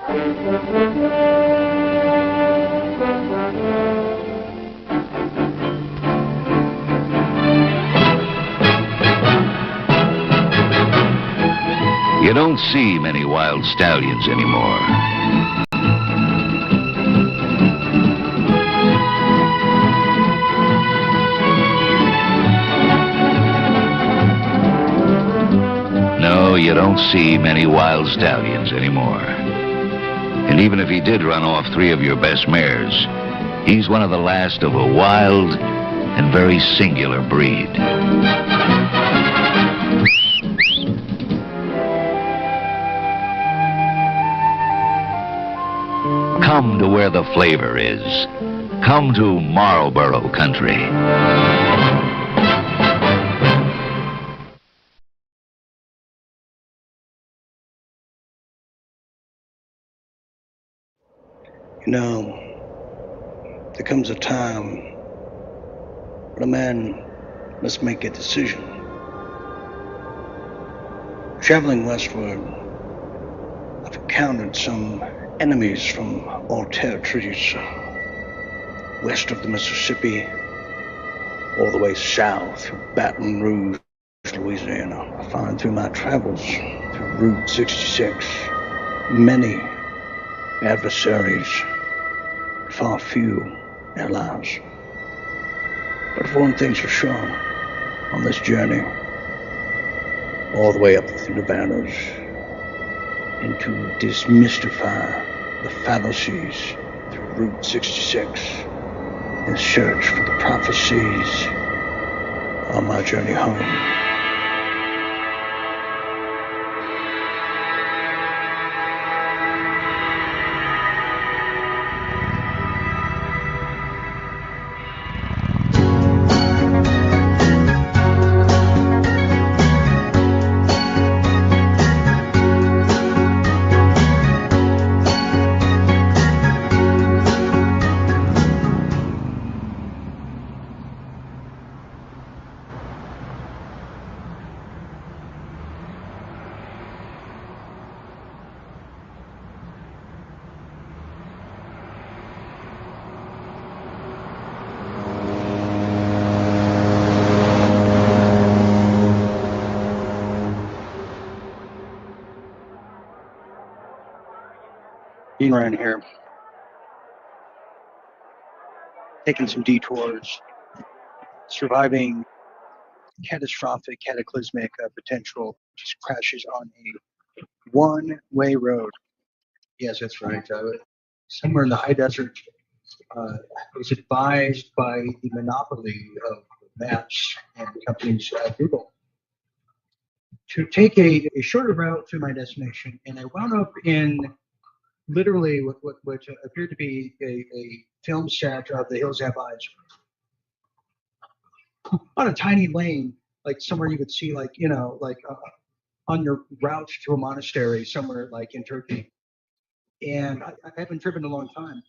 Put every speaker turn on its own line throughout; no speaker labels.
You don't see many wild stallions anymore. No, you don't see many wild stallions anymore. And even if he did run off 3 of your best mares, he's one of the last of a wild and very singular breed. Come to where the flavor is. Come to Marlboro country.
You know, there comes a time when a man must make a decision. Traveling westward, I've encountered some enemies from all territories, west of the Mississippi, all the way south through Baton Rouge, Louisiana. I find through my travels through Route 66, many adversaries, far few allies. But if one thing's for sure, on this journey, all the way up through Nevadas, and to demystify the fallacies through Route 66 in search for the prophecies on my journey home. Ryan here, taking some detours, surviving catastrophic, cataclysmic potential just crashes on a one-way road. Yes, that's right. Somewhere in the high desert, I was advised by the monopoly of maps and companies, Google, to take a shorter route to my destination, and I wound up in literally what appeared to be a film set of The Hills Have Eyes on a tiny lane, like somewhere you would see, like, you know, like on your route to a monastery somewhere like in Turkey. And I haven't driven in a long time.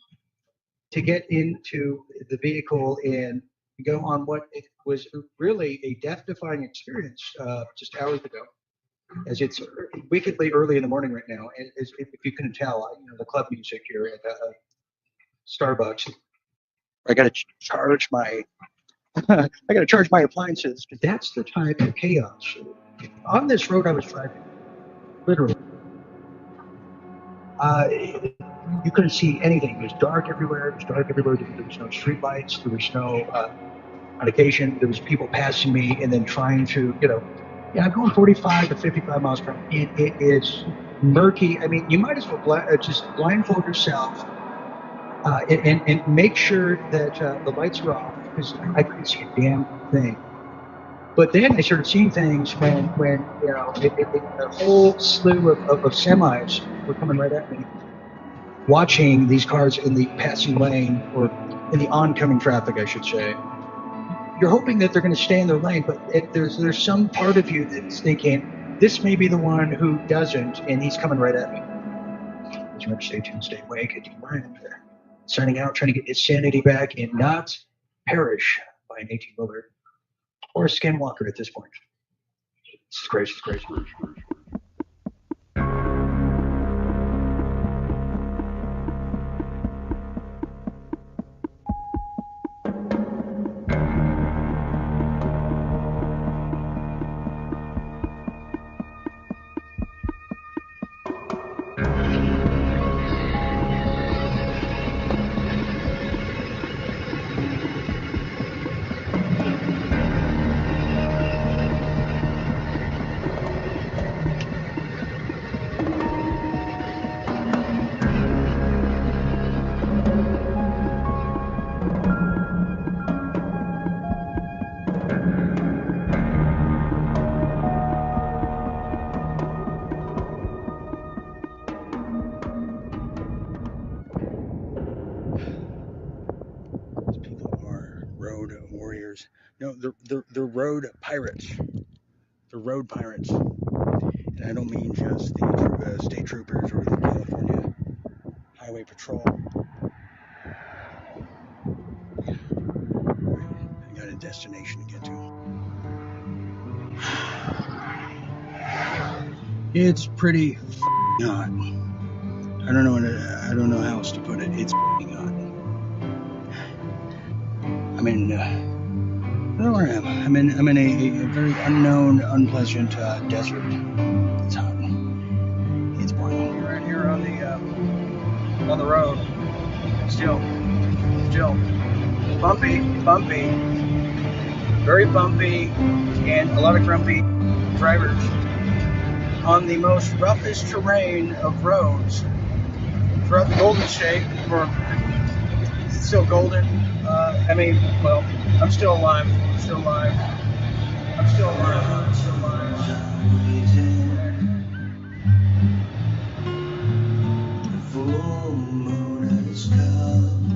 To get into the vehicle and go on what it was really a death-defying experience just hours ago, as it's wickedly early in the morning right now. And as, if you couldn't tell, you know, the club music here at Starbucks. I got to charge my appliances, because that's the type of chaos. On this road I was driving, literally, you couldn't see anything. It was dark everywhere. There was no street lights. There was no, on occasion, there was people passing me and then trying to, you know, yeah, I'm going 45 to 55 miles per hour. It is murky. I mean, you might as well just blindfold yourself and make sure that the lights are off, because I couldn't see a damn thing. But then I started seeing things when you know, a whole slew of semis were coming right at me, watching these cars in the passing lane, or in the oncoming traffic, I should say. You're hoping that they're going to stay in their lane, but there's some part of you that's thinking, this may be the one who doesn't, and he's coming right at me. Just remember, stay tuned, stay awake, and Ryan there, signing out, trying to get his sanity back and not perish by an 18-wheeler or a skinwalker at this point. This is crazy, it's crazy.
No, the road pirates. The road pirates. And I don't mean just the state troopers or the California Highway Patrol. I got a destination to get to. It's pretty hot. I don't know how else to put it. It's hot. I mean, I don't know where I am. I'm in a very unknown, unpleasant desert. It's hot. It's boring. We're right here on the road. Still bumpy, very bumpy, and a lot of grumpy drivers on the most roughest terrain of roads throughout the Golden State. It's still golden. Well, I'm still alive.
Full moon has come.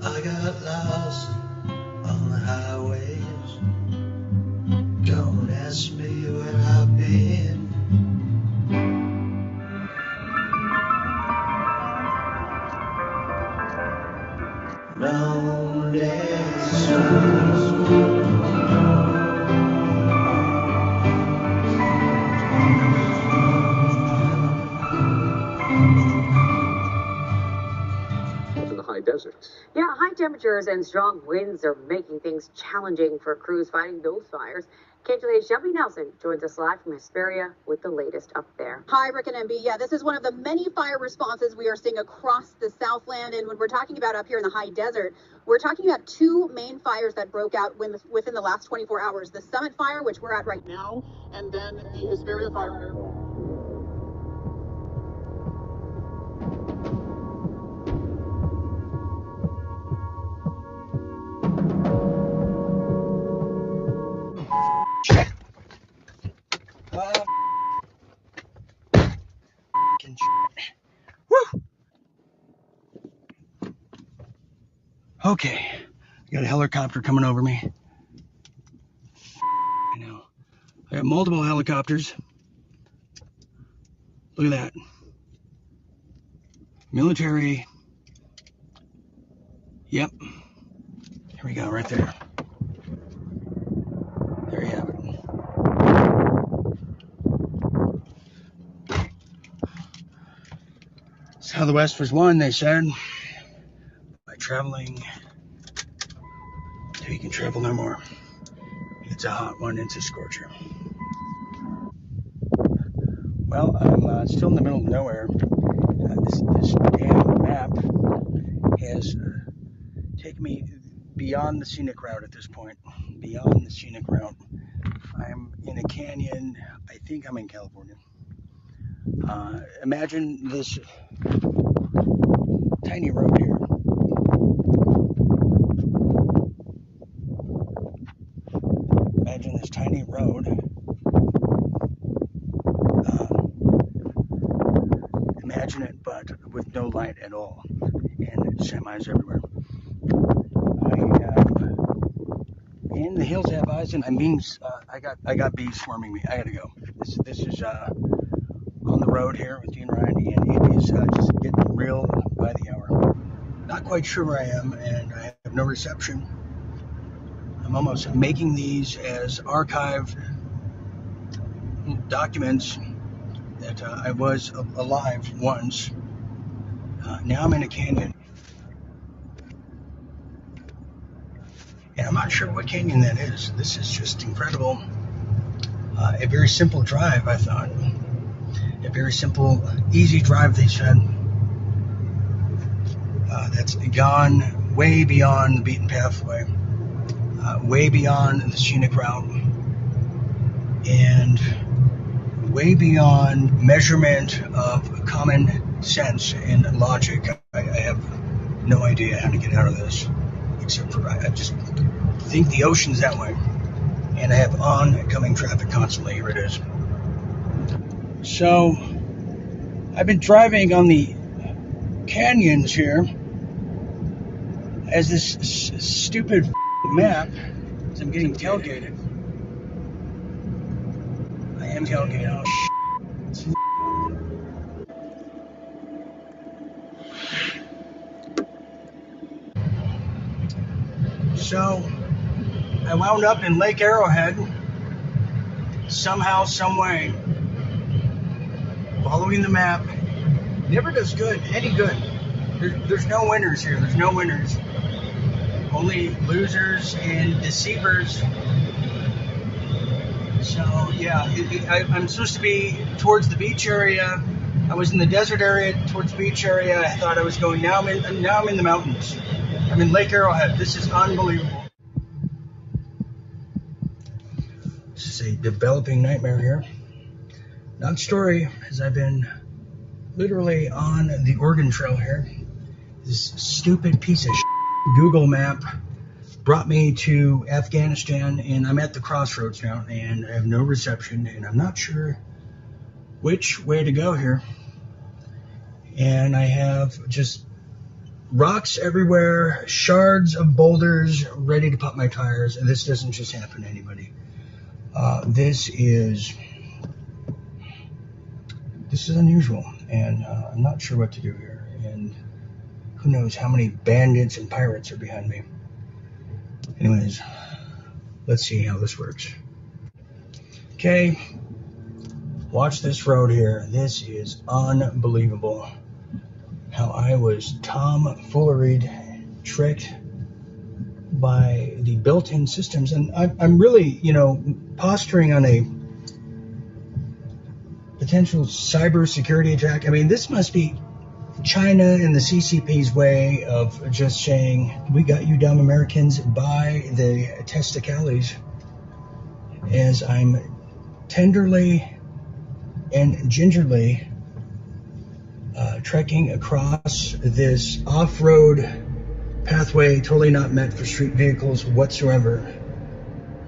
I got lost on the highways. Don't ask me where I've been. Lonely souls.
In the high desert.
Yeah, high temperatures and strong winds are making things challenging for crews fighting those fires. KTLA's Shelby Nelson joins us live from Hesperia with the latest up there.
Hi, Rick and MB. Yeah, this is one of the many fire responses we are seeing across the Southland. And when we're talking about up here in the high desert, we're talking about two main fires that broke out within the last 24 hours. The Summit Fire, which we're at right now, and then the Hesperia Fire.
Woo! Okay, got a helicopter coming over me. I know. I got multiple helicopters. Look at that. Military. Yep. Here we go, right there. There you have it. It's how the West was won, they said. By traveling till you can travel no more. It's a hot one, it's a scorcher. Well, I'm still in the middle of nowhere. This damn map has taken me beyond the scenic route at this point. Beyond the scenic route. I'm in a canyon. I think I'm in California. Imagine this tiny road here. Imagine this tiny road. Imagine it, but with no light at all, and semis everywhere. In the hills have eyes, and I'm being. I got bees swarming me. I gotta go. This is on the road here with Dean Ryan, and it is just getting real by the hour. Not quite sure where I am, and I have no reception. I'm almost making these as archived documents that I was alive once. Now I'm in a canyon. And I'm not sure what canyon that is. This is just incredible. A very simple drive, I thought. A very simple, easy drive, they said. That's gone way beyond the beaten pathway. Way beyond the scenic route. And way beyond measurement of common sense and logic. I have no idea how to get out of this. Except for I just think the ocean's that way. And I have oncoming traffic constantly. Here it is. So, I've been driving on the canyons here. as this stupid map, as I'm getting tailgated. I am tailgated. Oh, so I wound up in Lake Arrowhead somehow, some way, following the map. Never does any good. There's no winners here. There's no winners. Only losers and deceivers. So yeah, I'm supposed to be towards the beach area. I was in the desert area towards the beach area. I thought I was going. Now I'm in the mountains. I'm in Lake Arrowhead. This is unbelievable. This is a developing nightmare here. Not story, as I've been literally on the Oregon Trail here. This stupid piece of Google map brought me to Afghanistan, and I'm at the crossroads now, and I have no reception, and I'm not sure which way to go here. And I have just rocks everywhere, shards of boulders ready to pop my tires, and this doesn't just happen to anybody. This is unusual, and I'm not sure what to do here, and who knows how many bandits and pirates are behind me. Anyways, let's see how this works. Okay, watch this road here. This is unbelievable. How I was tomfooleried, tricked by the built-in systems, and I'm really, posturing on a potential cyber security attack. I mean, this must be China and the CCP's way of just saying, we got you dumb Americans by the testicles, as I'm tenderly and gingerly trekking across this off-road pathway totally not meant for street vehicles whatsoever,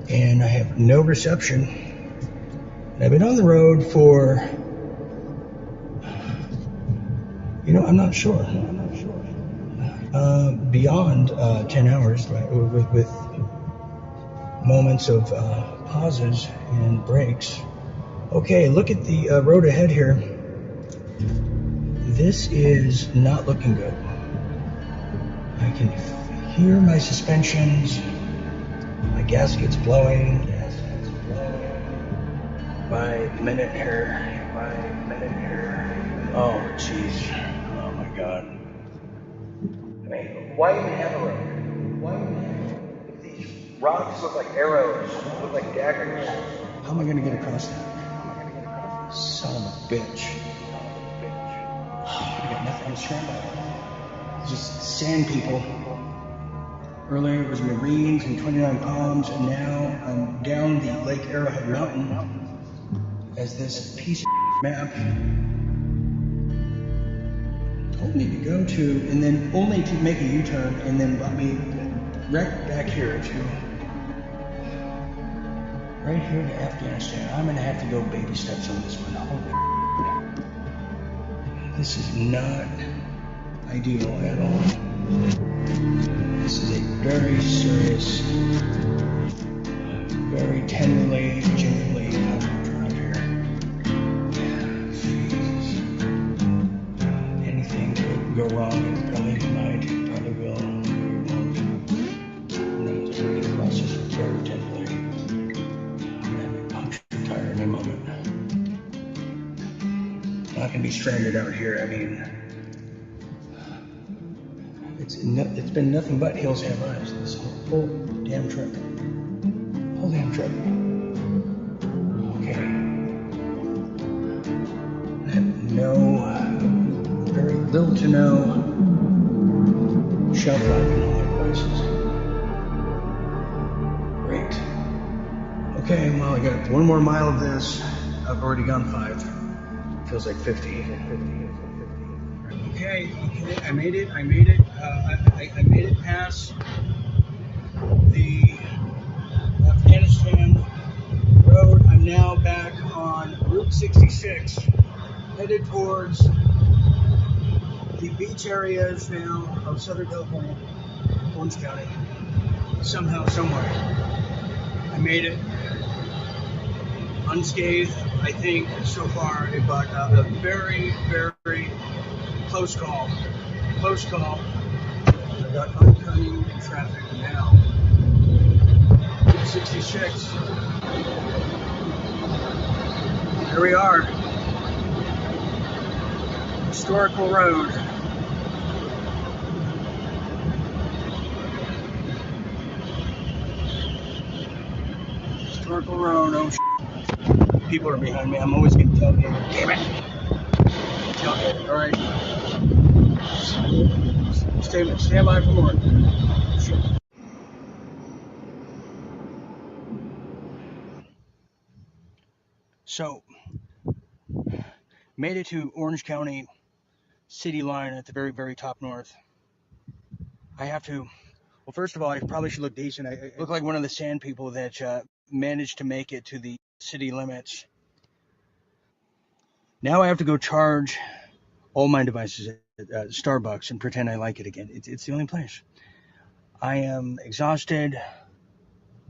and I have no reception. And I've been on the road for, I'm not sure. Beyond 10 hours, right, with moments of pauses and breaks. Okay, look at the road ahead here. This is not looking good. I can hear my suspensions, my gasket's blowing. By the minute here. Oh, jeez. Oh, my God. I mean, why even have a road? If these rocks look like arrows, look like daggers, how am I going to get across that? Son of a bitch. I got nothing. I'm surrounded by just sand people. Earlier it was Marines and 29 Palms, and now I'm down the Lake Arrowhead Mountain as this piece of map told me to go to, and then only to make a U-turn, and then brought me right back here to Afghanistan. I'm gonna have to go baby steps on this one. Holy, this is not ideal at all. This is a very serious, very tenderly, gingerly drive here. Jesus. Anything could go wrong, it probably might, probably will. It's going to cross this very tenderly. I'm going to have a punctured tire in a moment. I'm not going to be stranded out here. I mean, it's been nothing but hills have eyes this whole damn trip. Okay. I have very little to no shelf life in all my places. Great. Okay, well, I got one more mile of this. I've already gone 5. Feels like 50. Okay, I made it. I made it past the Afghanistan road. I'm now back on Route 66, headed towards the beach areas now of Southern California. Orange County. Somehow, somewhere, I made it unscathed, I think, so far, but a very, very close call. Close call. I got oncoming traffic now. 66. Here we are. Historical road. Historical road. Oh, people are behind me. I'm always getting tailgated. Damn it. Tailgated. All right. Stand by for more. Shit. So, made it to Orange County city line at the very, very top north. I have to, well, first of all, I probably should look decent. I look like one of the sand people that managed to make it to the city limits. Now I have to go charge all my devices at Starbucks and pretend I like it again. It's the only place. I am exhausted.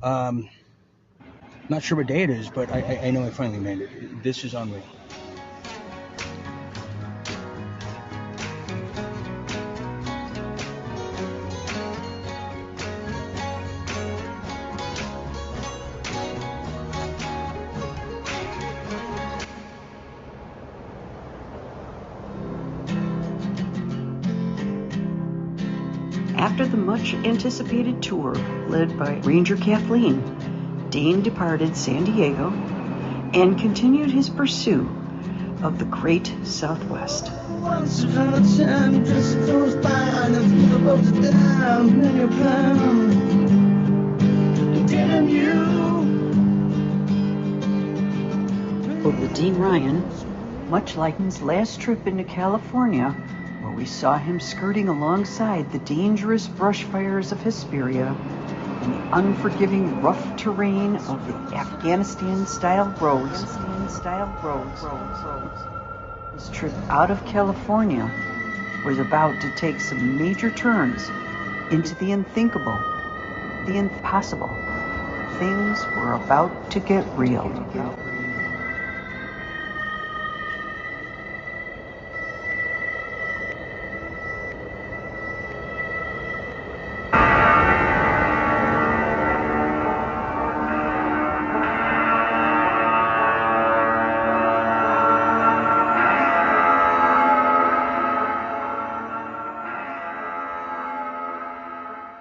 Not sure what day it is, but I know I finally made it. This is unreal.
After the much-anticipated tour led by Ranger Kathleen, Dean departed San Diego and continued his pursuit of the great Southwest.
Once upon a time, just goes by, and the people both down, many a pound. Didn't you?
For the Dean Ryan, much like his last trip into California, where we saw him skirting alongside the dangerous brush fires of Hesperia and the unforgiving rough terrain of the Afghanistan-style roads. His trip out of California was about to take some major turns into the unthinkable, the impossible. Things were about to get real.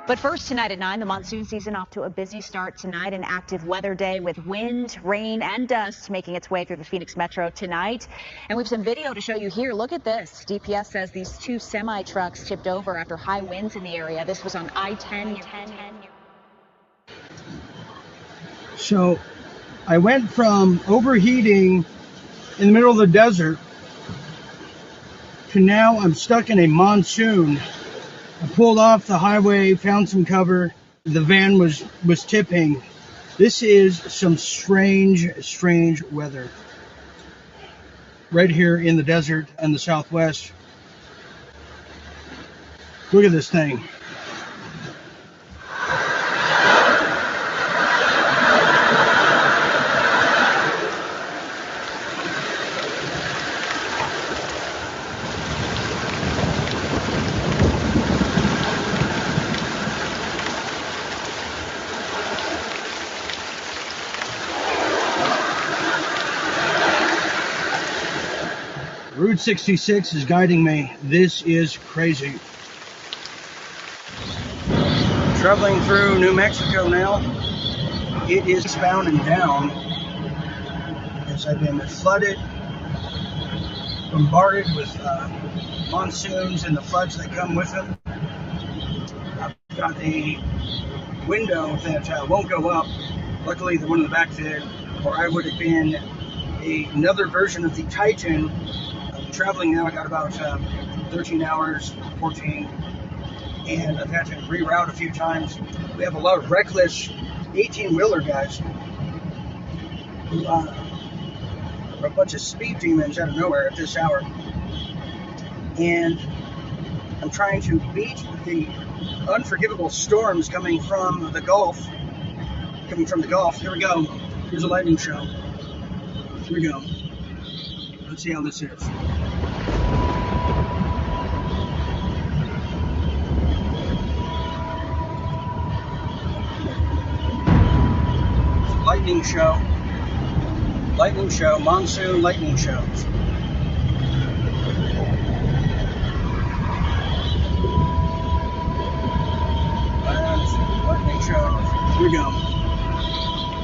But first, tonight at 9, the monsoon season off to a busy start tonight. An active weather day with wind, rain, and dust making its way through the Phoenix metro tonight. And we have some video to show you here. Look at this. DPS says these two semi-trucks tipped over after high winds in the area. This was on I-10.
So, I went from overheating in the middle of the desert to now I'm stuck in a monsoon. I pulled off the highway, found some cover. The van was tipping. This is some strange weather. Right here in the desert and the Southwest. Look at this thing. Route 66 is guiding me. This is crazy. Traveling through New Mexico now. It is bound and down as I've been flooded, bombarded with monsoons and the floods that come with them. I've got a window that won't go up. Luckily, the one in the back did, or I would have been another version of the Titan. Traveling now, I got about 13 hours, 14, and I've had to reroute a few times. We have a lot of reckless 18-wheeler guys who are a bunch of speed demons out of nowhere at this hour. And I'm trying to beat the unforgivable storms coming from the Gulf. Here we go. Here's a lightning show. Here we go. Let's see how this is. Lightning show. Lightning show. Monsoon lightning shows. Lightning shows. Here we go.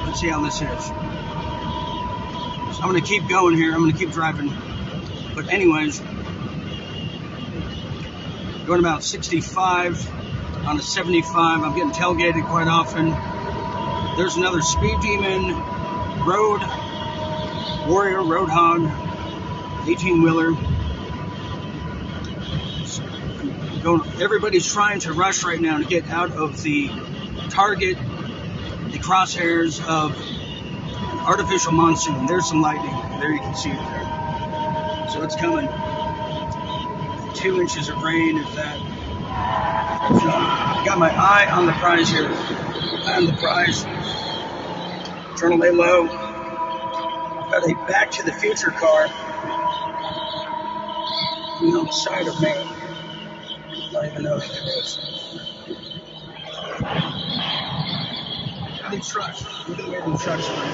Let's see how this is. So I'm going to keep going here. I'm going to keep driving. But anyways, going about 65 on a 75. I'm getting tailgated quite often. There's another Speed Demon Road Warrior Roadhog 18-wheeler. Everybody's trying to rush right now to get out of the target, the crosshairs of an artificial monsoon. There's some lightning. There you can see it there. So it's coming. 2 inches of rain, if that. So I got my eye on the prize here. Eye on the prize. Trying to lay low. Got a Back to the Future car on the side of me. I don't even know who it is. Look at these trucks. Look at the way these trucks are.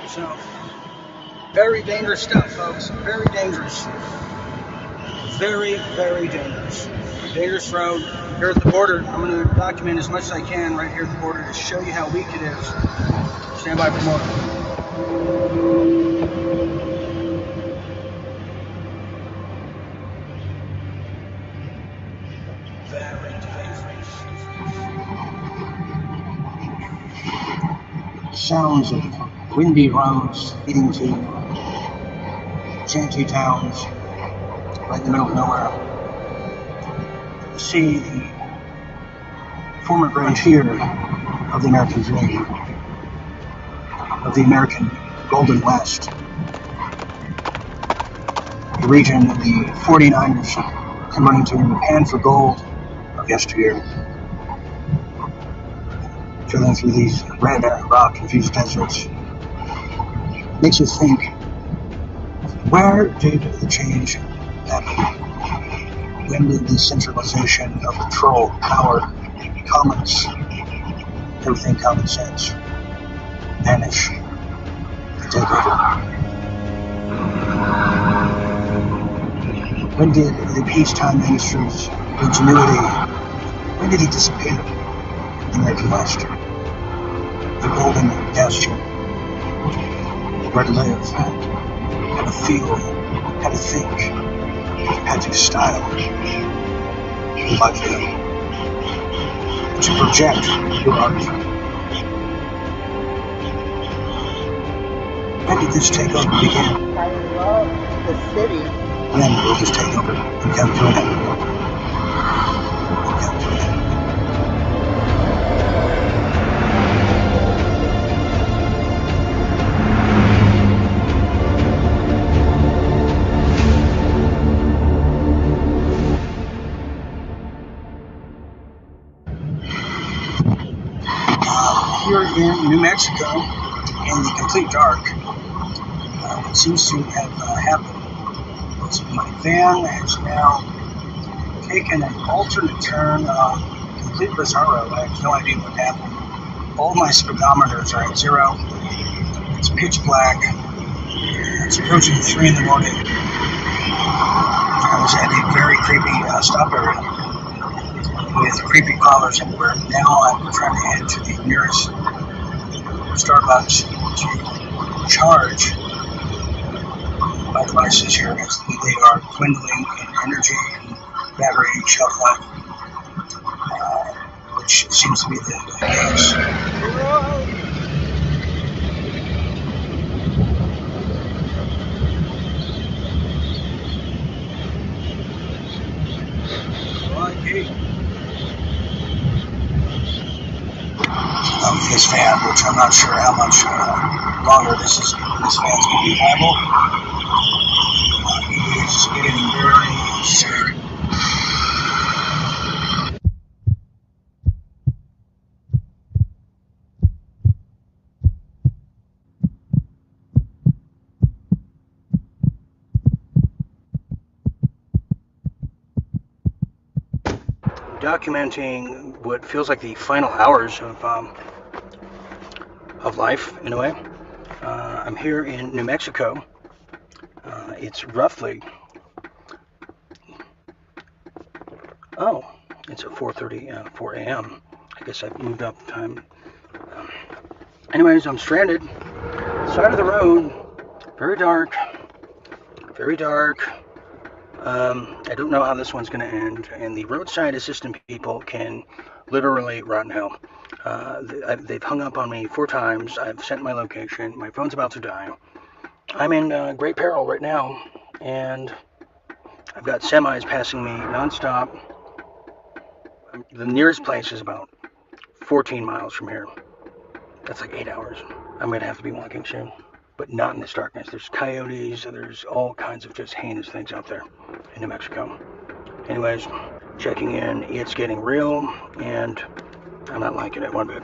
So, very dangerous stuff, folks. Very dangerous. Very, very dangerous. Dangerous road. Here at the border, I'm going to document as much as I can right here at the border to show you how weak it is. Stand by for more. Very dangerous. Sounds of windy roads leading to shanty towns right in the middle of nowhere. See the former frontier of the American dream, of the American Golden West, the region that the 49ers come running to in the pan for gold of yesteryear, drilling through these red rock-infused deserts. Makes you think, where did the change happen? When did the centralization of control, power, commons, everything common sense, vanish and take over? When did the peacetime minister's ingenuity, when did he disappear? The American West, the golden bastion, where to live, how to feel, how to think, how to style your life, to project your art. When did this takeover begin?
I love the city.
When will this takeover come to an end? Here in New Mexico, in the complete dark, what seems to have happened is my van has now taken an alternate turn, complete bizarro. I have no idea what happened. All my speedometers are at 0. It's pitch black. It's approaching 3 in the morning. I was at a very creepy stop area with creepy callers everywhere. Now I'm trying to head to the nearest Starbucks to charge my devices here as they are dwindling in energy and battery shelf life, which seems to be the case. Of this van, which I'm not sure how much longer this van's going to be viable. It is getting very Documenting what feels like the final hours of life, in a way. I'm here in New Mexico. It's roughly, it's at 4:34 a.m. I guess I've moved up time. Anyways, I'm stranded. Side of the road, very dark, very dark. I don't know how this one's going to end, and the roadside assistant people can literally rot in hell. They've hung up on me 4 times. I've sent my location. My phone's about to die. I'm in great peril right now, and I've got semis passing me nonstop. The nearest place is about 14 miles from here. That's like 8 hours. I'm going to have to be walking soon, but not in this darkness. There's coyotes, there's all kinds of just heinous things out there in New Mexico. Anyways, checking in. It's getting real, and I'm not liking it one bit.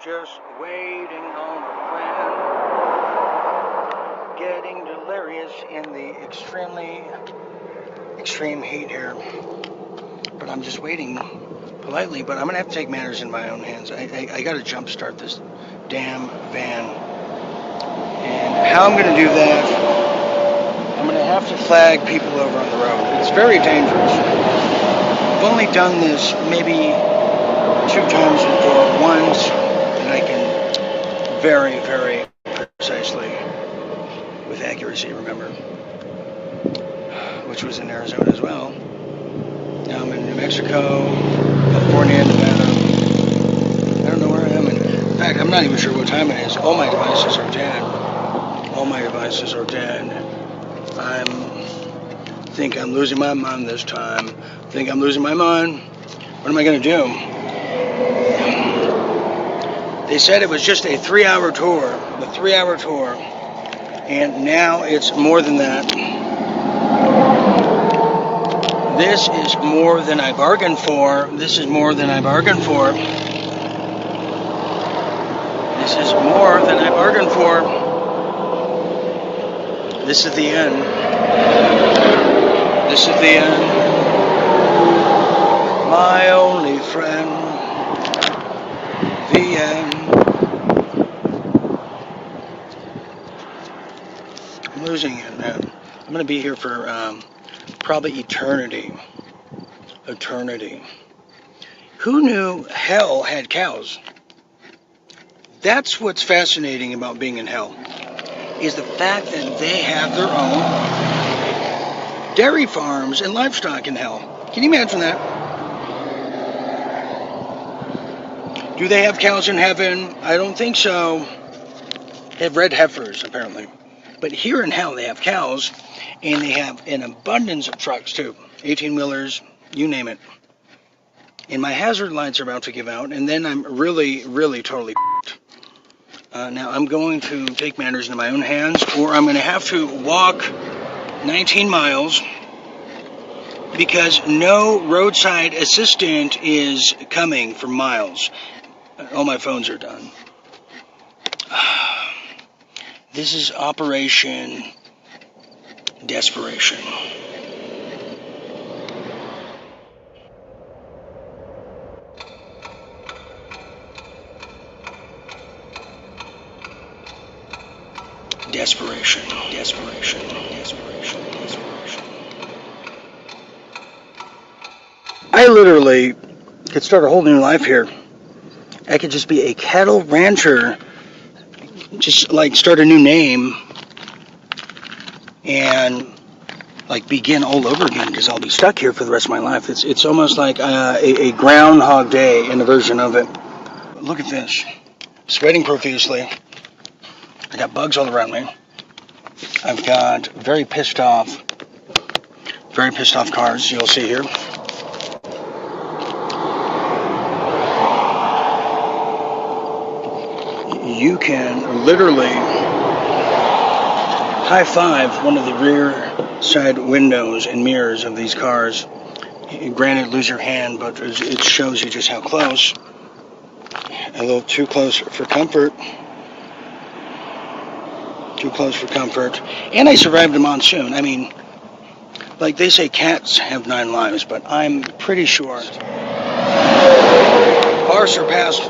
Just waiting on a plan, getting delirious in the extreme heat here. But I'm just waiting politely, but I'm going to have to take matters in my own hands. I got to jump start this damn van. And how I'm going to do that, I'm going to have to flag people over on the road. It's very dangerous. I've only done this maybe 2 times before. Once, and I can very, very precisely, with accuracy, remember, which was in Arizona as well. Now I'm in New Mexico, California, Nevada. I don't know where I am. In fact, I'm not even sure what time it is. All my devices are dead. All my devices are dead. I think I'm losing my mind this time. Think I'm losing my mind. What am I going to do? They said it was just a 3-hour tour, a 3-hour tour, and now it's more than that. This is more than I bargained for. This is more than I bargained for. This is more than I bargained for. This is the end. This is the end. My only friend. The end. I'm losing it, man. I'm going to be here for probably eternity. Eternity. Who knew hell had cows? That's what's fascinating about being in hell, is the fact that they have their own dairy farms and livestock in hell. Can you imagine that? Do they have cows in heaven? I don't think so. They have red heifers, apparently. But here in hell, they have cows, and they have an abundance of trucks, too. 18-wheelers, you name it. And my hazard lights are about to give out, and then I'm really, really totally now I'm going to take matters into my own hands, or I'm going to have to walk 19 miles because no roadside assistant is coming for miles. All my phones are done. This is Operation Desperation. desperation, desperation, desperation, desperation. I literally could start a whole new life here. I could just be a cattle rancher, just like start a new name and like begin all over again, because I'll be stuck here for the rest of my life. It's almost like a Groundhog Day in a version of it. Look at this. Sweating profusely. I got bugs all around me. I've got very pissed off cars, you'll see here. You can literally high five one of the rear side windows and mirrors of these cars. Granted, lose your hand, but it shows you just how close. A little too close for comfort. Too close for comfort. And I survived a monsoon. I mean, like they say cats have 9 lives, but I'm pretty sure far surpassed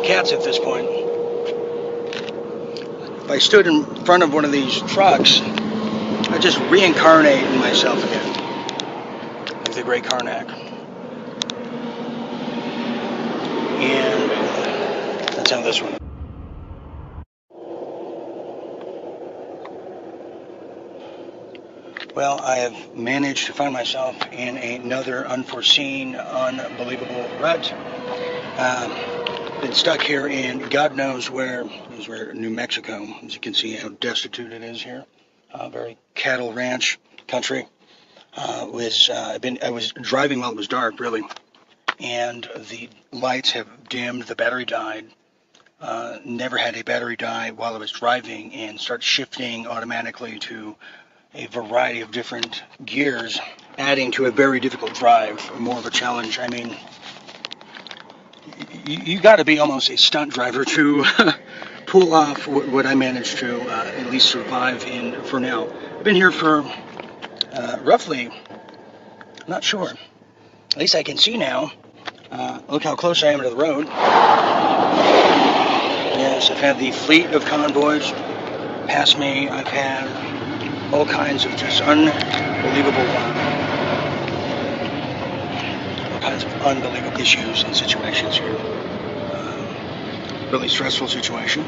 cats at this point. If I stood in front of one of these trucks, I'd just reincarnate in myself again, like the Great Karnak. And that's how this one. Well, I have managed to find myself in another unforeseen, unbelievable rut. Been stuck here in God knows where. This is where New Mexico. As you can see how destitute it is here. Very cattle ranch country. I was driving while it was dark, really, and the lights have dimmed. The battery died. Never had a battery die while I was driving, and start shifting automatically to a variety of different gears, adding to a very difficult drive, more of a challenge. I mean, you got to be almost a stunt driver to pull off what I managed to at least survive in for now. I've been here for roughly, not sure, at least I can see now. Look how close I am to the road. Yes, I've had the fleet of convoys pass me. I've had all kinds of just unbelievable issues and situations here. Really stressful situation,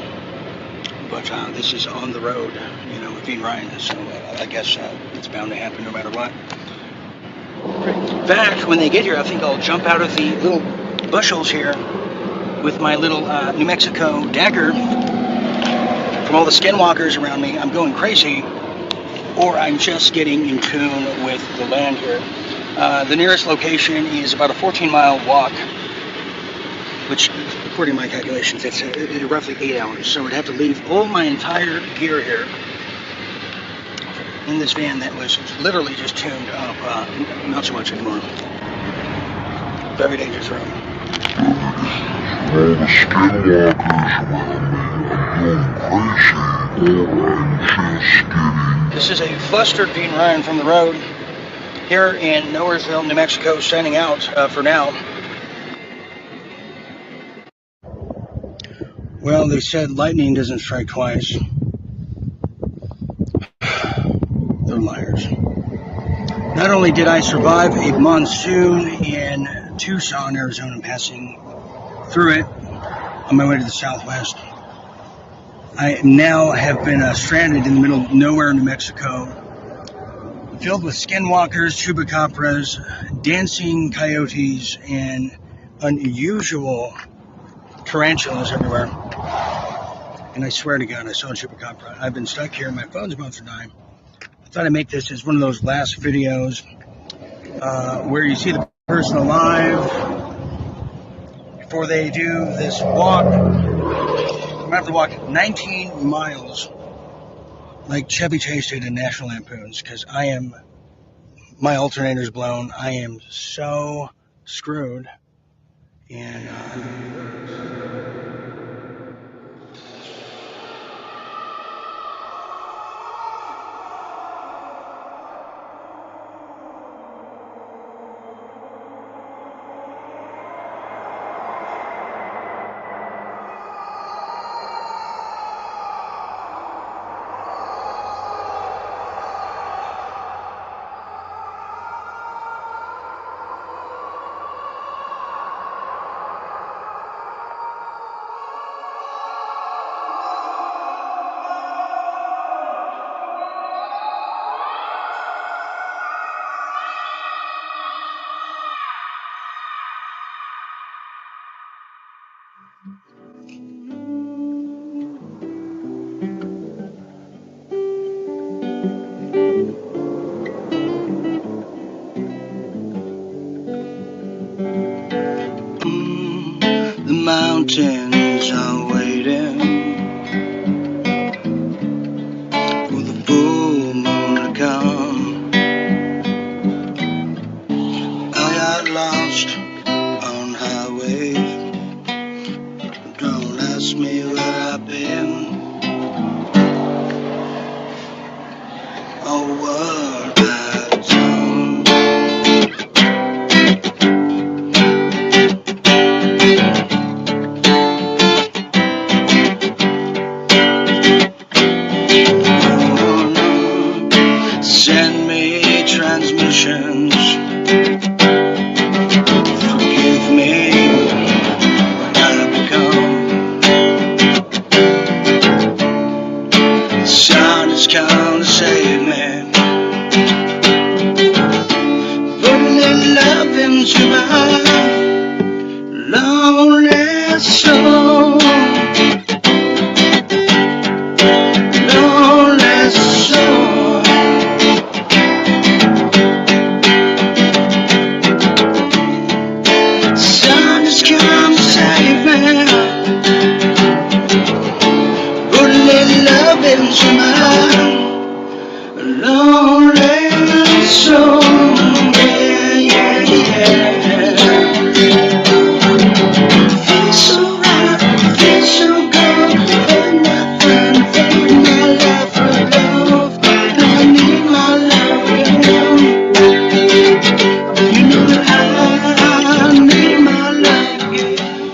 but this is on the road, with Dean Ryan, so I guess it's bound to happen no matter what. In fact, when they get here, I think I'll jump out of the little bushels here with my little New Mexico dagger from all the skinwalkers around me. I'm going crazy. Or I'm just getting in tune with the land here. The nearest location is about a 14-mile walk, which, according to my calculations, it's roughly 8 hours. So I'd have to leave all my entire gear here in this van that was literally just tuned up. Not so much anymore. Very dangerous road.
All the skinwalkers around me, I'm going crazy, or I'm just getting...
This is a flustered Dean Ryan from the road here in Nowheresville, New Mexico, signing out for now. Well, they said lightning doesn't strike twice. They're liars. Not only did I survive a monsoon in Tucson, Arizona, passing through it on my way to the southwest, I now have been stranded in the middle of nowhere, New Mexico, filled with skinwalkers, chupacabras, dancing coyotes, and unusual tarantulas everywhere. And I swear to God, I saw a chupacabra. I've been stuck here. My phone's about to die. I thought I'd make this as one of those last videos where you see the person alive before they do this walk. I'm going to have to walk 19 miles like Chevy Chase did in National Lampoons, because my alternator's blown. I am so screwed. And The mountains are waiting for the full moon to come. I got lost on highway. Don't ask me where I've been or what I've done. Send me transmissions. Forgive me what I've become. The sun has come to save me. Putting in love into my lonely soul. Lonely soul. Sun has come to save me. Putting in love into my lonely soul. Yeah, yeah, yeah. Feels so right, feels so good. And nothing for my life for love. I need my love, you know that I need my love, yeah.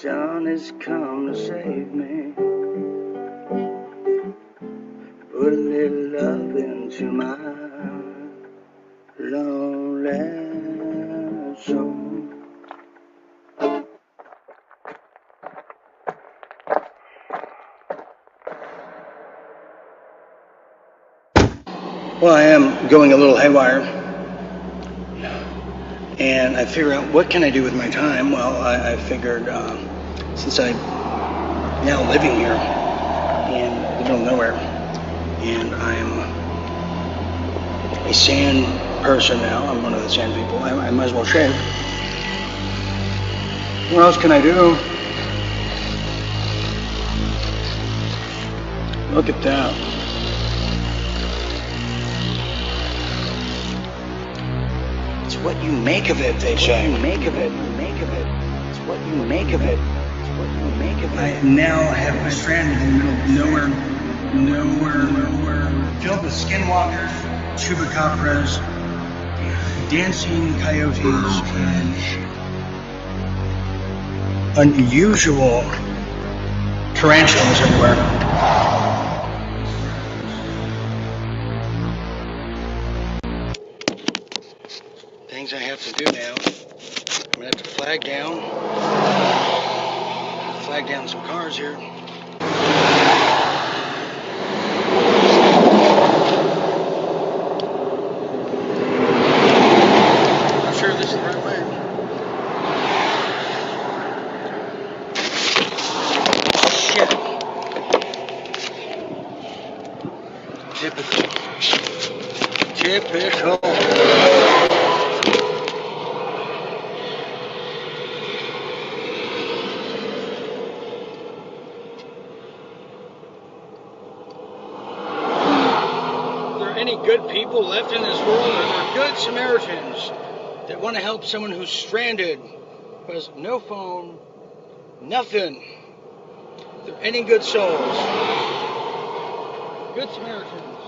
Sun has come to save me. Put a little love into my lonely soul. Well, I am going a little haywire, and I figure out what can I do with my time. Well, I figured since I'm now living here in the middle of nowhere, and I'm a sand person now, I'm one of the sand people, I might as well shave. What else can I do? Look at that. It's what you make of it, they say. What you make of it, you make of it. It's what you make of it. It's what you make of it. I now have been stranded in the middle of nowhere, filled with skinwalkers, chupacabras, dancing coyotes, and unusual tarantulas everywhere. Things I have to do now. I'm gonna have to flag down some cars here. I'm sure this is the right way. Shit. Typical. Any good people left in this world? Are there good Samaritans that want to help someone who's stranded, who has no phone, nothing? Are there any good souls? Good Samaritans?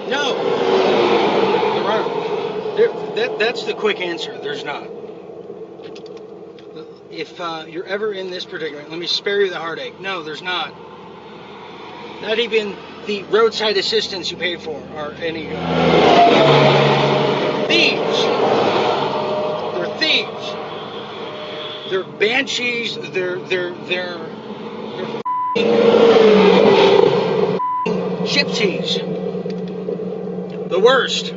No. There aren't. That's the quick answer. There's not. If you're ever in this predicament, let me spare you the heartache. No, there's not. Not even the roadside assistance you pay for are any good. Thieves. They're thieves. They're banshees. They're gypsies. The worst.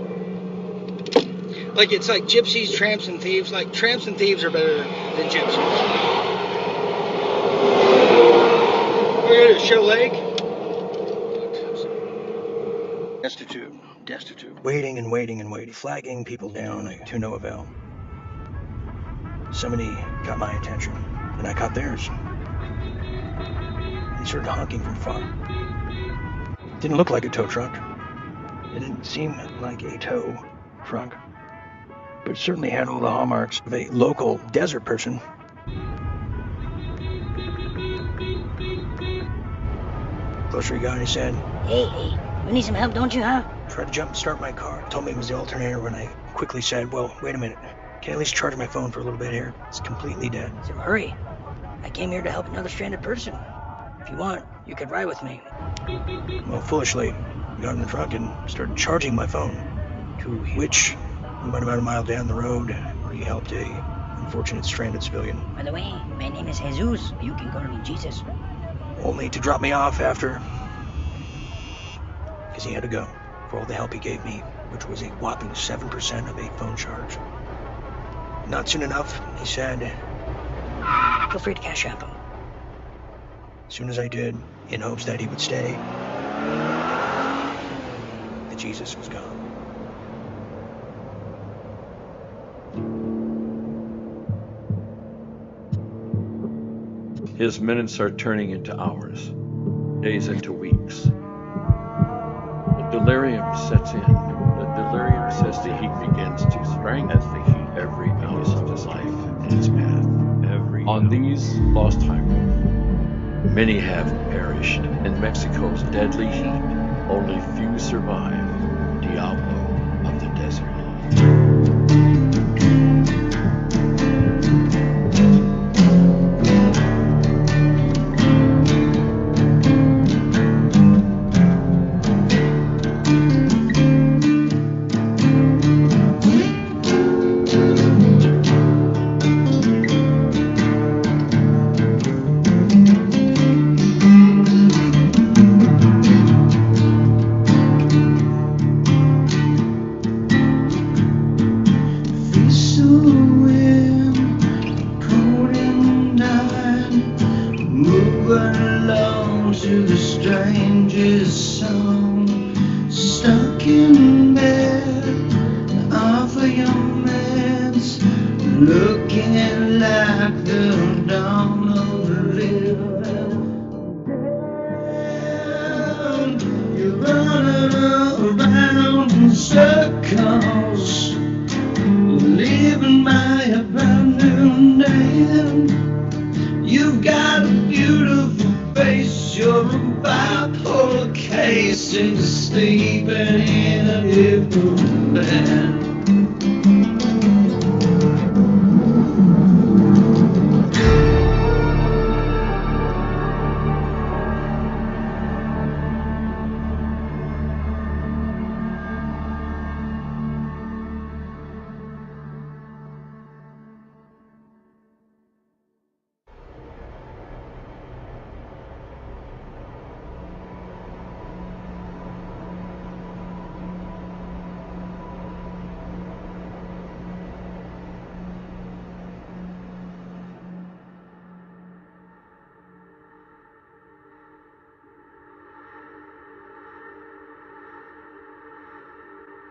Like, it's like gypsies, tramps, and thieves. Like, tramps and thieves are better than gypsies. We're going to Show Lake. Destitute. Waiting and waiting and waiting. Flagging people down to no avail. Somebody got my attention, and I caught theirs. He started honking from far. Didn't look like a tow truck. It didn't seem like a tow truck, but it certainly had all the hallmarks of a local desert person. Closer he got, and he said,
Hey, you need some help, don't you, huh?
Tried to jump and start my car. Told me it was the alternator when I quickly said, well, wait a minute. Can I at least charge my phone for a little bit here? It's completely dead.
So hurry. I came here to help another stranded person. If you want, you could ride with me.
Well, foolishly, we got in the truck and started charging my phone, to which we went about a mile down the road where he helped a unfortunate stranded civilian.
By the way, my name is Jesus. You can call me Jesus.
Only to drop me off after, because he had to go for all the help he gave me, which was a whopping 7% of a phone charge. Not soon enough, he said.
Feel free to cash app him.
As soon as I did, in hopes that he would stay, the Jesus was gone.
His minutes are turning into hours, days into weeks. The delirium sets in. The delirium says the heat begins to spring as the heat every ounce of his life and his path. On these lost highways, many have perished. In Mexico's deadly heat, only few survive. Diablo of the desert.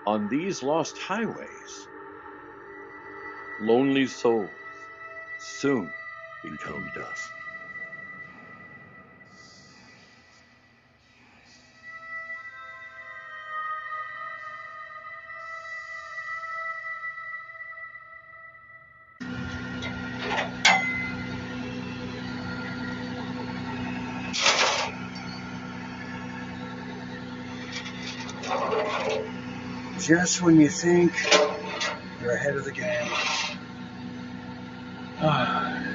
On these lost highways, lonely souls soon become dust.
Just when you think you're ahead of the game.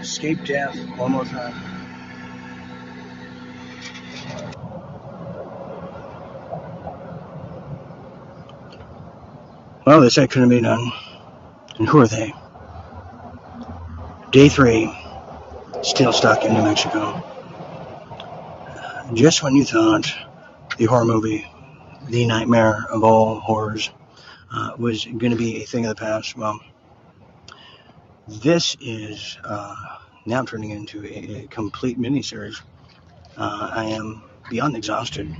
Escape death one more time. Well, they said couldn't be done. And who are they? Day 3, still stuck in New Mexico. Just when you thought the horror movie, the nightmare of all horrors, was going to be a thing of the past. Well, this is now turning into a complete mini-series. I am beyond exhausted.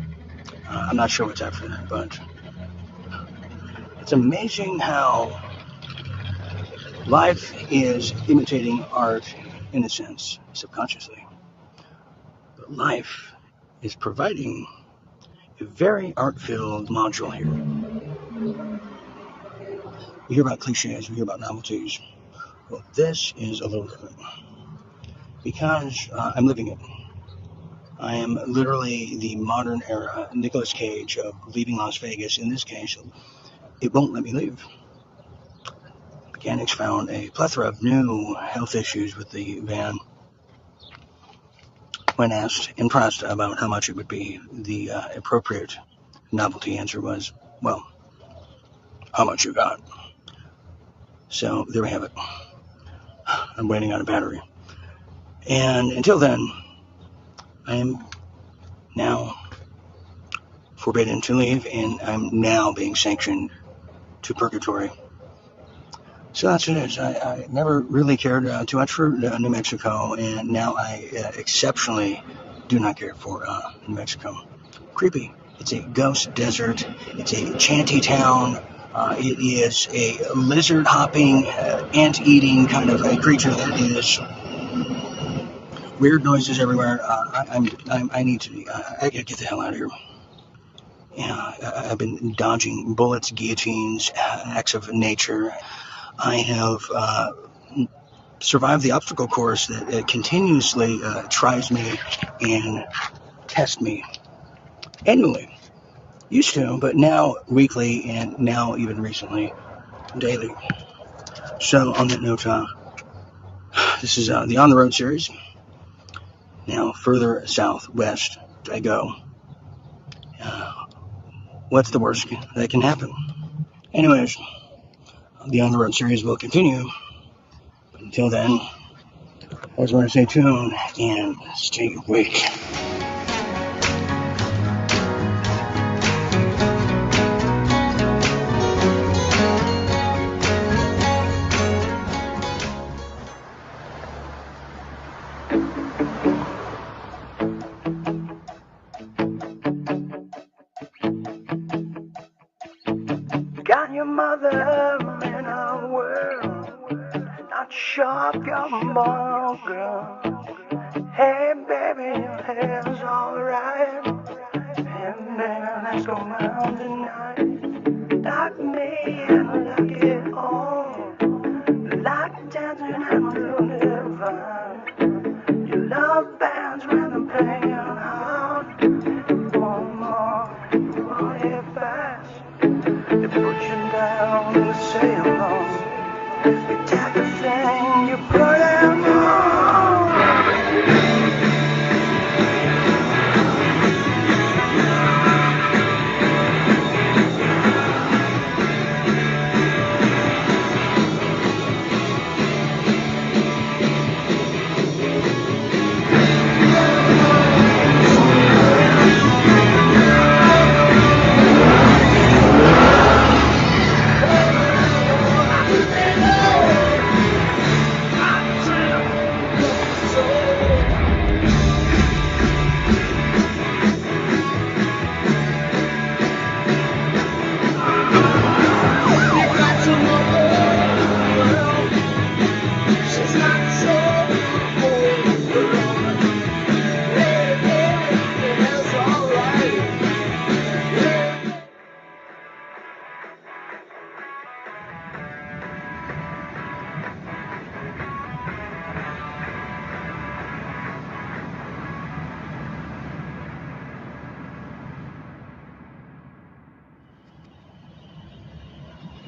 I'm not sure what's after that, but it's amazing how life is imitating art in a sense, subconsciously. But life is providing a very art-filled module here. We hear about cliches, we hear about novelties. Well, this is a little different because I'm living it. I am literally the modern era Nicolas Cage of leaving Las Vegas. In this case, it won't let me leave. Mechanics found a plethora of new health issues with the van. When asked and pressed about how much it would be, the appropriate novelty answer was, well, how much you got? So there we have it. I'm waiting on a battery. And until then, I am now forbidden to leave, and I'm now being sanctioned to purgatory. So that's what it is. I never really cared too much for New Mexico, and now I exceptionally do not care for New Mexico. Creepy. It's a ghost desert. It's a shanty town. It is a lizard-hopping, ant-eating kind of a creature that is weird noises everywhere. I need to. I gotta get the hell out of here. Yeah, I've been dodging bullets, guillotines, acts of nature. I have survived the obstacle course that continuously tries me and tests me annually. Used to, but now weekly, and now even recently daily. So on that note, this is the On the Road series. Now further southwest I go. What's the worst that can happen? Anyways, the On the Road series will continue. But until then, I just want to stay tuned and stay awake.
Got your mother in a world, not sure if you're more girl. Hey baby, your hair's alright, and then let's go round tonight. Like me and like it all, like dancing and doing divine. You love bands when they're playing hard. More, it fast. They put you down to say along. You take a thing, you put them on.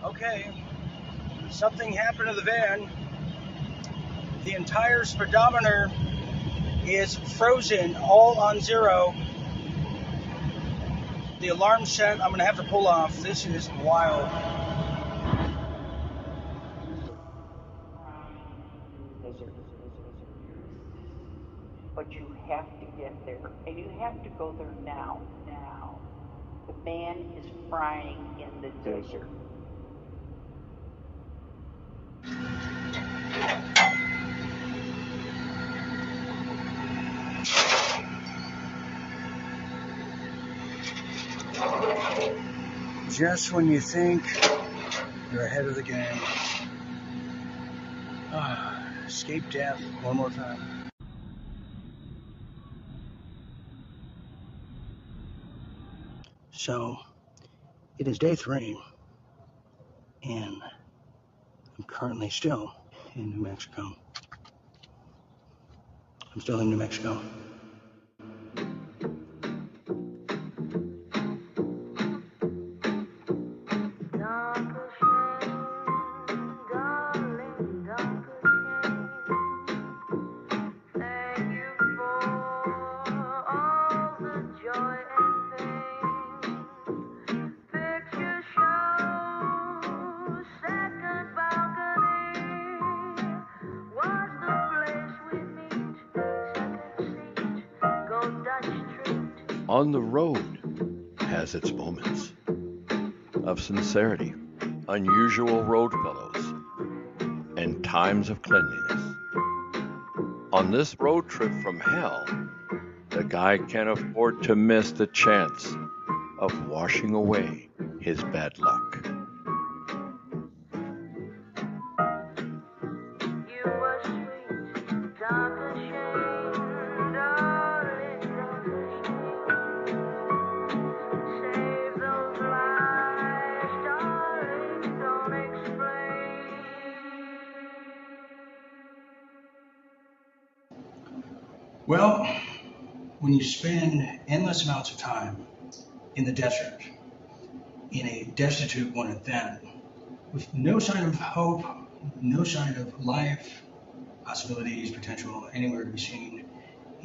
Okay, something happened to the van. The entire speedometer is frozen, all on zero. The alarm set, I'm going to have to pull off. This is wild.
But you have to get there, and you have to go there now. The man is frying in the desert.
Just when you think you're ahead of the game. Escape death one more time. So, it is day 3, and I'm currently still in New Mexico. I'm still in New Mexico.
On the road has its moments of sincerity, unusual road fellows, and times of cleanliness. On this road trip from hell, the guy can't afford to miss the chance of washing away his bad luck.
Well, when you spend endless amounts of time in the desert, in a destitute one at that, with no sign of hope, no sign of life, possibilities, potential, anywhere to be seen,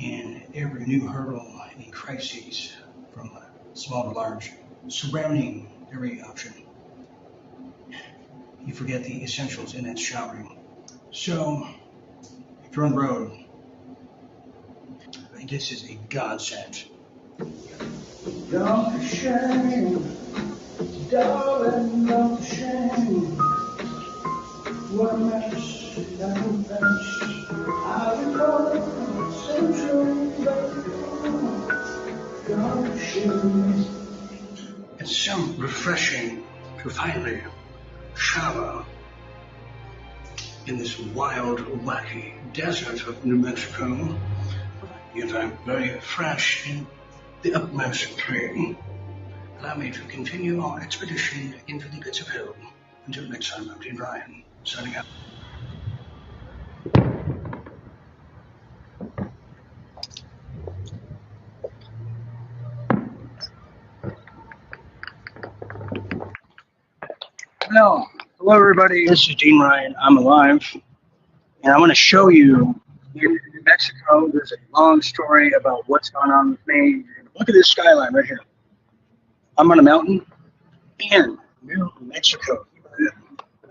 and every new hurdle and crises, from small to large, surrounding every option, you forget the essentials, and that's showering. So, if you're on the road, this is a godsend. Don't be ashamed, darling, don't be ashamed. What a mess, that mess. I recall it, so true, don't be ashamed. It's so refreshing to finally shower in this wild, wacky desert of New Mexico. Yet I'm very fresh in the utmost pain. Allow me to continue our expedition into the pits of hell. Until next time, I'm TheRealDeanRyan, signing out. Hello everybody, this is TheRealDeanRyan. I'm alive, and I want to show you in New Mexico. There's a long story about what's going on with me. Look at this skyline right here. I'm on a mountain in New Mexico.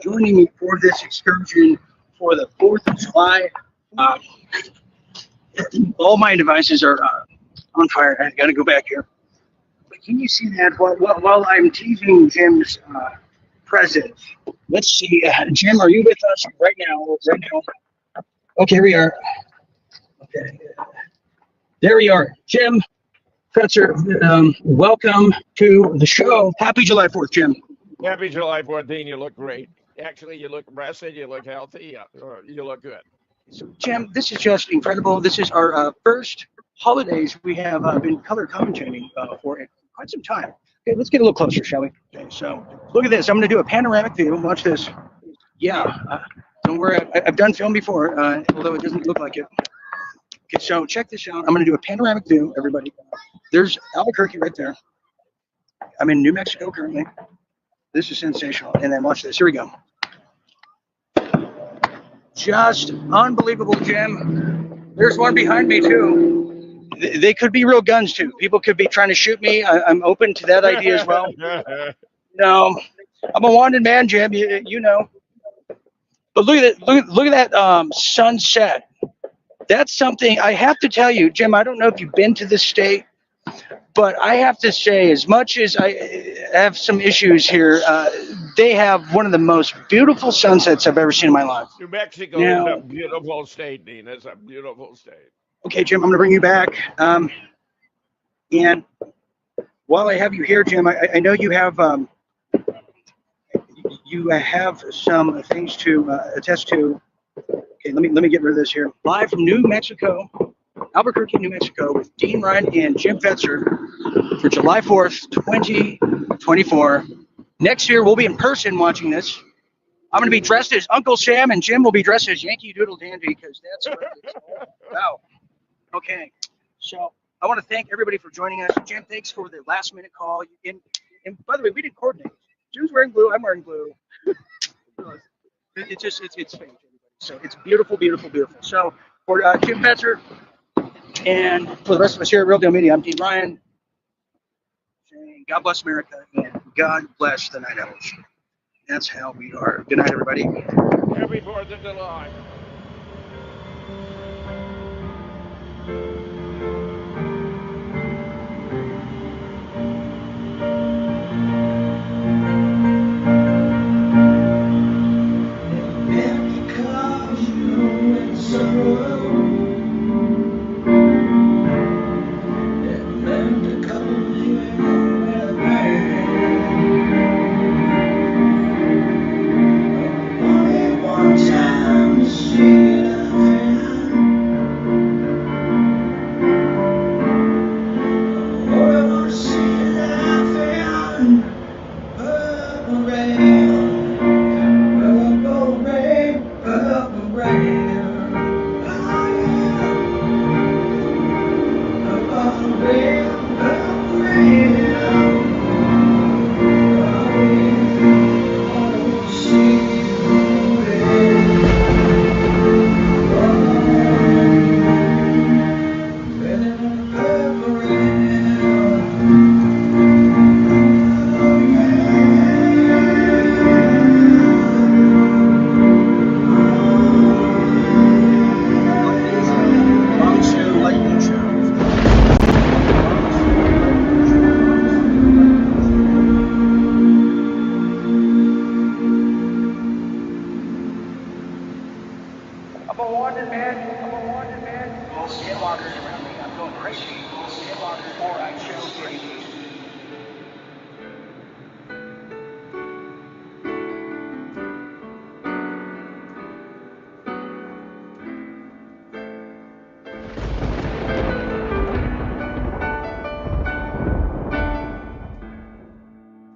Joining me for this excursion for the 4th of July. All my devices are on fire. I got to go back here. But can you see that while I'm teasing Jim's presence? Let's see. Jim, are you with us right now? Okay, here we are. Okay. There we are. Jim Fetzer, welcome to the show. Happy July 4th, Jim.
Happy July 4th, Dean. You look great. Actually, you look rested. You look healthy. You look good.
Jim, this is just incredible. This is our first holidays we have been color commentating for quite some time. Okay, let's get a little closer, shall we? Okay, so look at this. I'm going to do a panoramic view. Watch this. Yeah, don't worry. I've done film before, although it doesn't look like it. Okay, so check this out. I'm going to do a panoramic view, everybody. There's Albuquerque right there. I'm in New Mexico currently. This is sensational. And then watch this. Here we go. Just unbelievable, Jim. There's one behind me, too. They could be real guns, too. People could be trying to shoot me. I'm open to that idea as well. No, I'm a wanted man, Jim. You know. But look at that. Look at that sunset. That's something I have to tell you, Jim. I don't know if you've been to this state, but I have to say, as much as I have some issues here, they have one of the most beautiful sunsets I've ever seen in my life.
New Mexico is a beautiful state, Dean. It's a beautiful state.
Okay, Jim, I'm going to bring you back. And while I have you here, Jim, I know you have you have some things to attest to. Okay, let me get rid of this here. Live from New Mexico, Albuquerque, New Mexico, with Dean Ryan and Jim Fetzer for July 4th, 2024. Next year, we'll be in person watching this. I'm going to be dressed as Uncle Sam, and Jim will be dressed as Yankee Doodle Dandy, because that's what it's all about. Okay, so I want to thank everybody for joining us. Jim, thanks for the last minute call. And by the way, we didn't coordinate. Jim's wearing blue. I'm wearing blue. It's fake. So it's beautiful, beautiful, beautiful. So for Jim Fetzer and for the rest of us here at Real Deal Media, I'm Dean Ryan. Saying God bless America and God bless the Night Owls. That's how we are. Good night, everybody.
Happy 4th of July.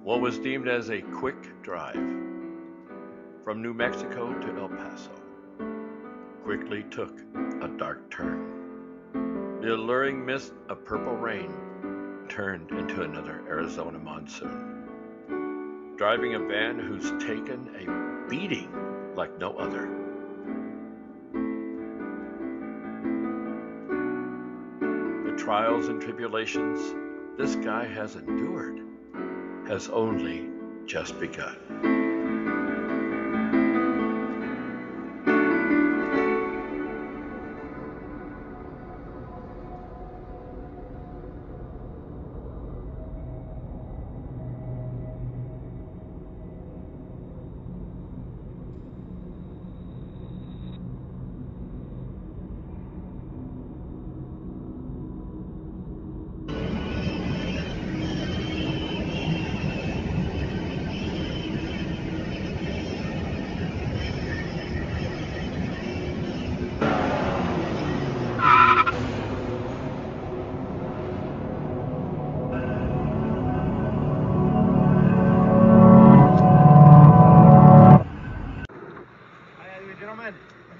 What was deemed as a quick drive from New Mexico to El Paso quickly took a dark turn. The alluring mist of purple rain turned into another Arizona monsoon, driving a van who's taken a beating like no other. The trials and tribulations this guy has endured has only just begun.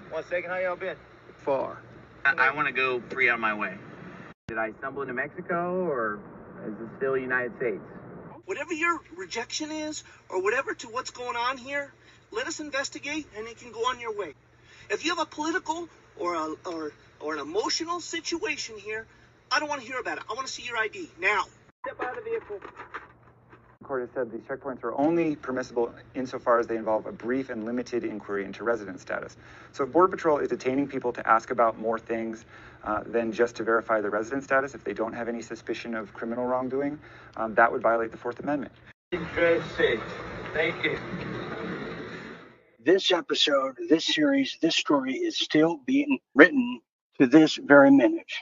One second, how y'all been? Far. I want to go free on my way. Did I stumble into Mexico, or is it still United States?
Whatever your rejection is, or whatever to what's going on here, let us investigate, and it can go on your way. If you have a political or an emotional situation here, I don't want to hear about it. I want to see your ID now. Step out of the vehicle.
The court has said these checkpoints are only permissible insofar as they involve a brief and limited inquiry into resident status. So if Border Patrol is detaining people to ask about more things than just to verify their resident status, if they don't have any suspicion of criminal wrongdoing, that would violate the Fourth Amendment.
Thank you.
This episode, this series, this story is still being written to this very minute.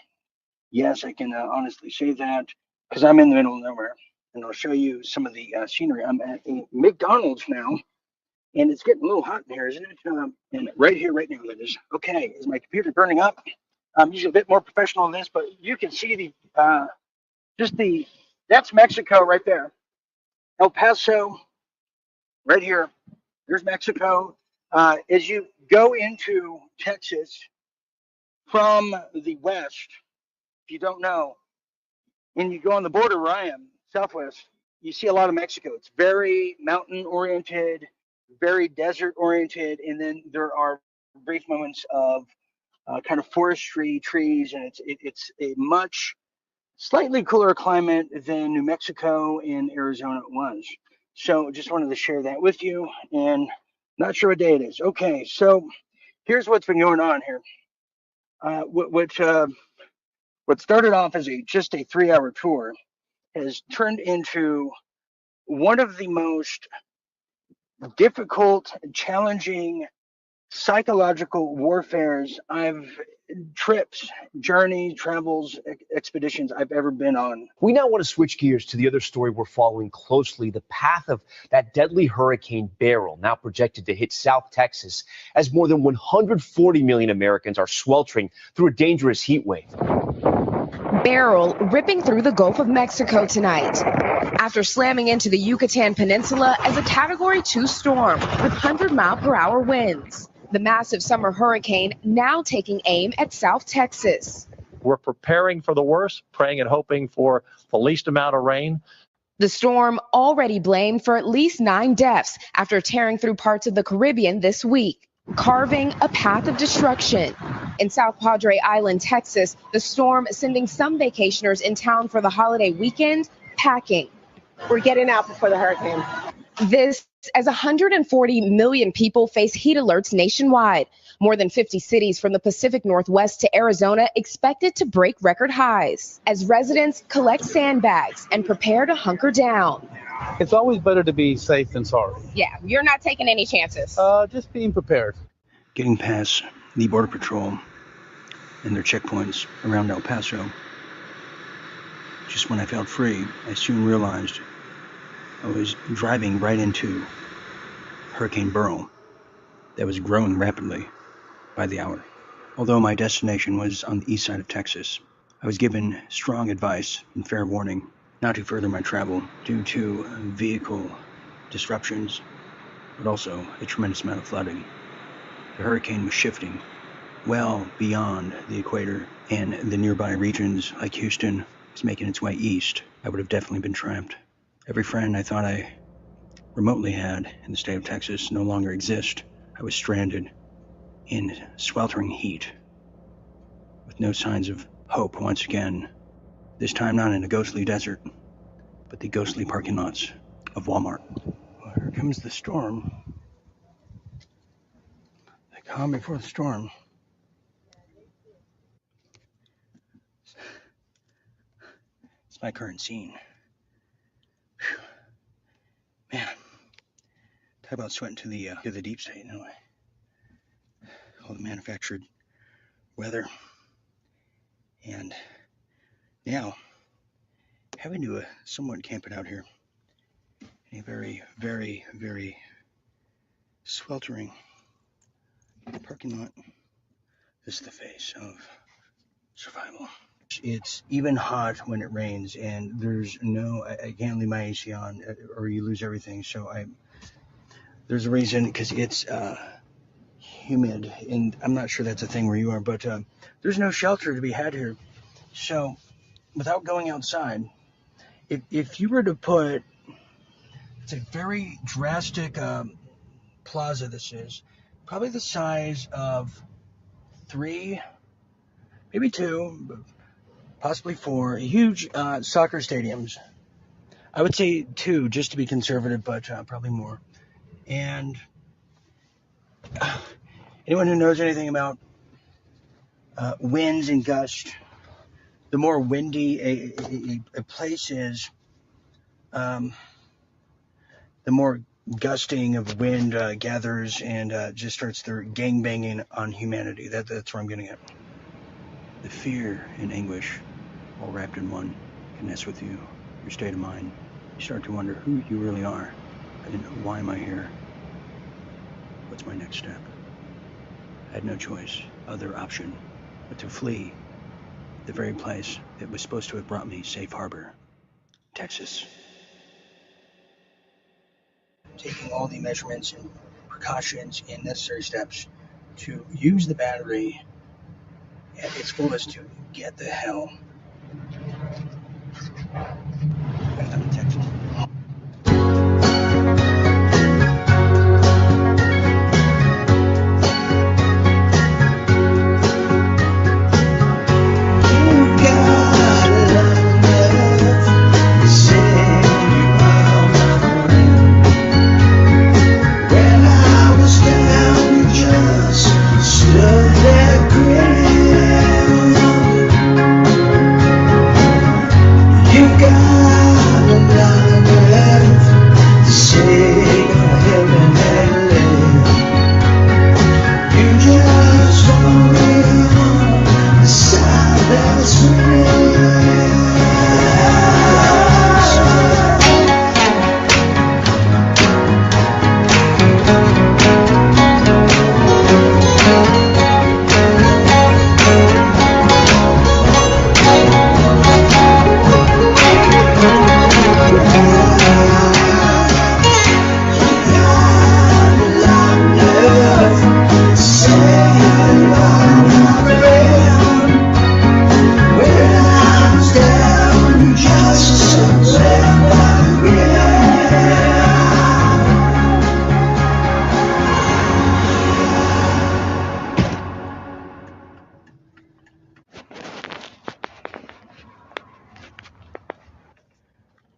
Yes, I can honestly say that because I'm in the middle of nowhere. And I'll show you some of the scenery. I'm at a McDonald's now. And it's getting a little hot in here, isn't it? And right here, right now, it is. Okay, is my computer burning up? I'm usually a bit more professional in this, but you can see that's Mexico right there. El Paso, right here. There's Mexico. As you go into Texas from the west, if you don't know, and you go on the border where I am, southwest, you see a lot of Mexico. It's very mountain oriented, very desert oriented, and then there are brief moments of kind of forestry, trees, and it's a much slightly cooler climate than New Mexico and Arizona was. So just wanted to share that with you, and not sure what day it is. Okay, so here's what's been going on here. What started off as just a 3-hour tour has turned into one of the most difficult, challenging psychological warfares trips, journeys, travels, expeditions I've ever been on.
We now want to switch gears to the other story we're following closely, the path of that deadly Hurricane Beryl, now projected to hit South Texas as more than 140 million Americans are sweltering through a dangerous heat wave.
Beryl ripping through the Gulf of Mexico tonight after slamming into the Yucatan Peninsula as a Category 2 storm with 100-mile-per-hour winds. The massive summer hurricane now taking aim at South Texas.
We're preparing for the worst, praying and hoping for the least amount of rain.
The storm already blamed for at least 9 deaths after tearing through parts of the Caribbean this week, carving a path of destruction. In South Padre Island, Texas, the storm sending some vacationers in town for the holiday weekend packing.
We're getting out before the hurricane.
This as 140 million people face heat alerts nationwide. More than 50 cities from the Pacific Northwest to Arizona expected to break record highs as residents collect sandbags and prepare to hunker down.
It's always better to be safe than sorry.
Yeah, you're not taking any chances.
Just being prepared.
Getting past the Border Patrol and their checkpoints around El Paso. Just when I felt free, I soon realized I was driving right into Hurricane Beryl that was growing rapidly by the hour. Although my destination was on the east side of Texas, I was given strong advice and fair warning not to further my travel due to vehicle disruptions, but also a tremendous amount of flooding. The hurricane was shifting well beyond the equator, and the nearby regions like Houston was making its way east. I would have definitely been trapped. Every friend I thought I remotely had in the state of Texas no longer exist. I was stranded in sweltering heat with no signs of hope once again, this time not in a ghostly desert, but the ghostly parking lots of Walmart. Well, here comes the storm. The calm before the storm. It's my current scene. Whew. Man, talk about sweating to the deep state anyway. All the manufactured weather, and now having to somewhat camp it out here in a very, very, very sweltering parking lot. This is the face of survival. It's even hot when it rains, and there's I can't leave my AC on or you lose everything. So there's a reason, because it's humid, and I'm not sure that's a thing where you are, but there's no shelter to be had here. So without going outside, if you were to put, it's a very drastic plaza, this is probably the size of 3, maybe 2, possibly 4 huge soccer stadiums. I would say 2 just to be conservative, but probably more. And anyone who knows anything about winds and gusts, the more windy a place is, the more gusting of wind gathers and just starts their gangbanging on humanity. That's where I'm getting at. The fear and anguish all wrapped in one can mess with you, your state of mind. You start to wonder who you really are and why am I here? What's my next step? I had no choice, other option, but to flee the very place that was supposed to have brought me safe harbor, Texas. Taking all the measurements and precautions and necessary steps to use the battery at its fullest to get the hell out of Texas.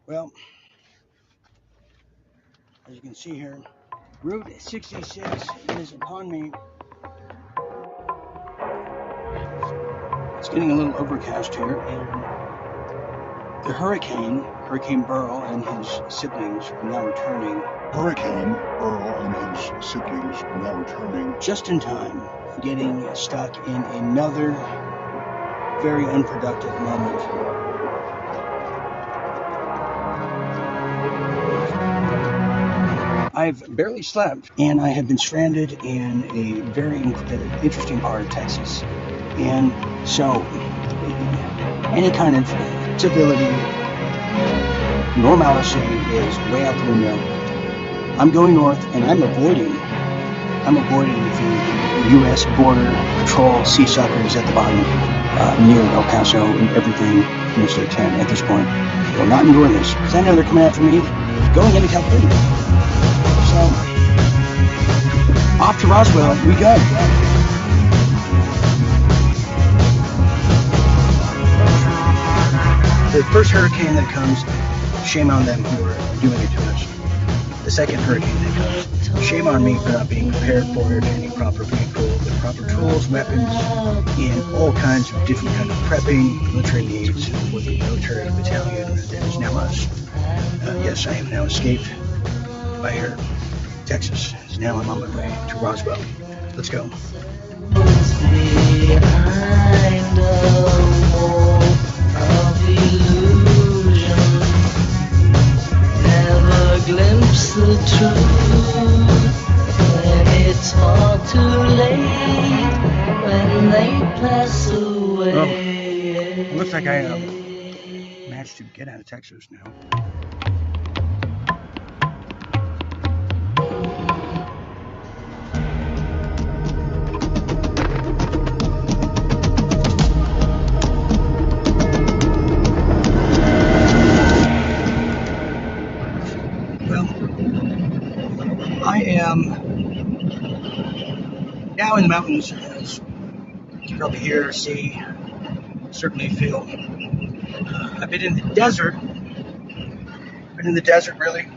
Well, as you can see here, Route 66 is upon me. It's getting a little overcast here, and the Hurricane Burl and his siblings are now returning.
Hurricane Burl and his siblings are now returning
just in time, getting stuck in another very unproductive moment. I've barely slept, and I have been stranded in a very interesting part of Texas. And so, any kind of civility, normalcy is way out the window. I'm going north, and I'm avoiding the U.S. Border Patrol sea suckers at the bottom, near El Paso and everything Interstate 10 at this point. I will not endure this, because I know they're coming after me going into California. So, off to Roswell we go. The first hurricane that comes, shame on them who are doing it to us. The second hurricane that comes, shame on me for not being prepared for it, any proper vehicle, the proper tools, weapons, and all kinds of different kinds of prepping, military needs for the military battalion that is now us. Yes, I have now escaped by air. Texas is now I'm on my way to Roswell. Let's go.
Glimpse the truth when it's all too late, when they pass away.
Looks like I managed to get out of Texas now. I am now in the mountains, as you can probably hear, see, certainly feel. I've been in the desert, really,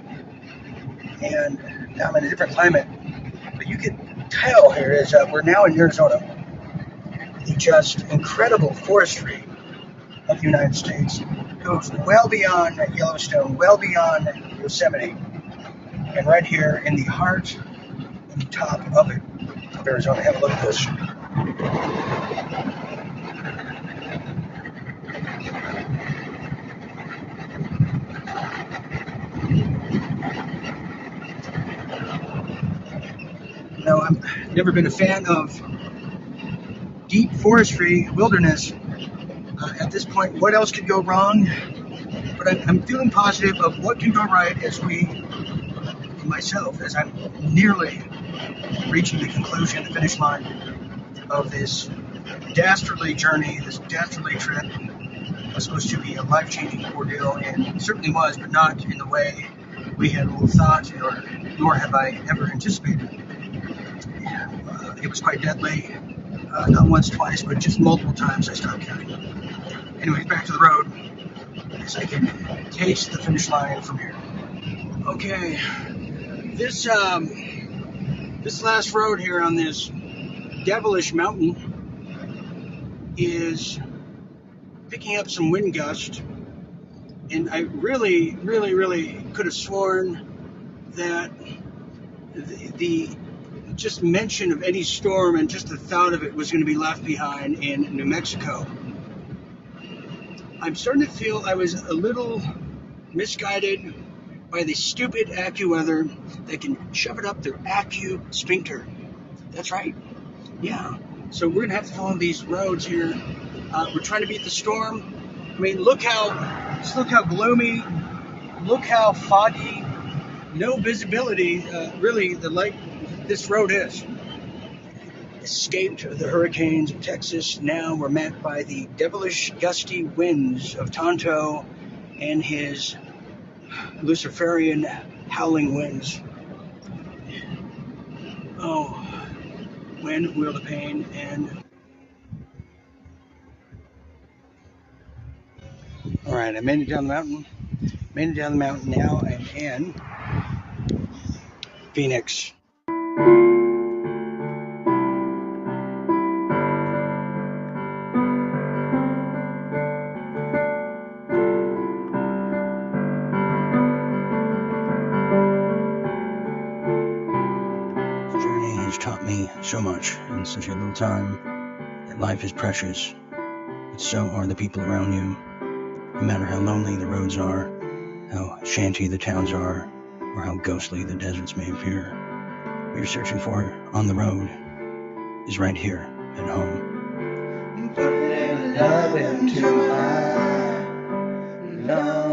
and now I'm in a different climate. But you can tell here is we're now in Arizona, the just incredible forestry of the United States goes well beyond Yellowstone, well beyond Yosemite, and right here in the heart, in the top of it, of Arizona. Have a look at this. I've never been a fan of deep forestry, wilderness. At this point, what else could go wrong? But I'm feeling positive of what can go right as I'm nearly reaching the conclusion, the finish line of this dastardly journey, this dastardly trip. It was supposed to be a life-changing ordeal, and it certainly was, but not in the way we had all thought, nor have I ever anticipated. It was quite deadly, not once, twice, but just multiple times. I stopped counting. Anyways, back to the road, as I can taste the finish line from here. Okay, this last road here on this devilish mountain is picking up some wind gust, and I really could have sworn that the just mention of any storm and just the thought of it was going to be left behind in New Mexico. I'm starting to feel I was a little misguided by the stupid AccuWeather that can shove it up their Accu sphincter. That's right. Yeah. So we're going to have to follow these roads here. We're trying to beat the storm. I mean, look how gloomy, look how foggy, no visibility, really, the light this road is. Escaped the hurricanes of Texas, now we're met by the devilish gusty winds of Tonto and his Luciferian howling winds. Oh, when will the pain end? All right, I made it down the mountain. Now. I'm in Phoenix. This journey has taught me so much in such a little time, that life is precious, but so are the people around you. No matter how lonely the roads are, how shanty the towns are, or how ghostly the deserts may appear, what you're searching for on the road is right here at home.
Put love into my love.